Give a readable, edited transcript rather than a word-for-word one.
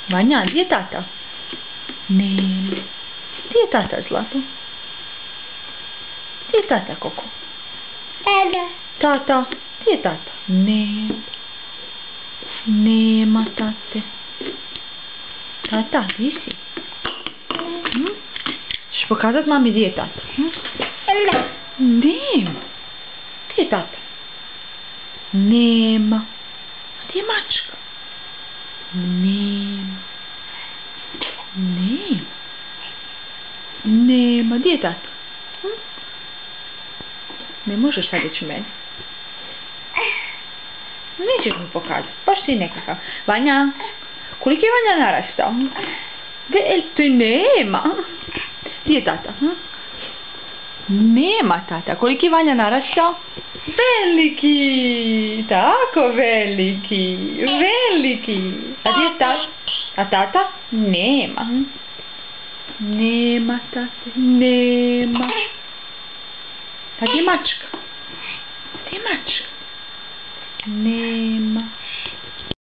Vanja, gdje je tata? Nema. Gdje je tata, Zlato? Gdje je tata, Koko? Tata, gdje je tata? Nema. Nema tate. Tata, gdje si? Ćeš pokazat mami gdje je tata? Nema. Gdje je tata? Nema. Gdje je mačka? Nema. Nema. Nema. Gdje je tata? Ne možeš sad ići meni. Nećeš mi pokazati. Baš si nekakav. Vanja. Koliki je Vanja narastao? Ti nema. Gdje je tata? Nema tata. Koliki je Vanja narastao? Veliki. Tako veliki. Veliki. A gdje je tata? A tata? Nema. Nema tate. Nema. A gdje je mačka? Gdje je mačka? Nema.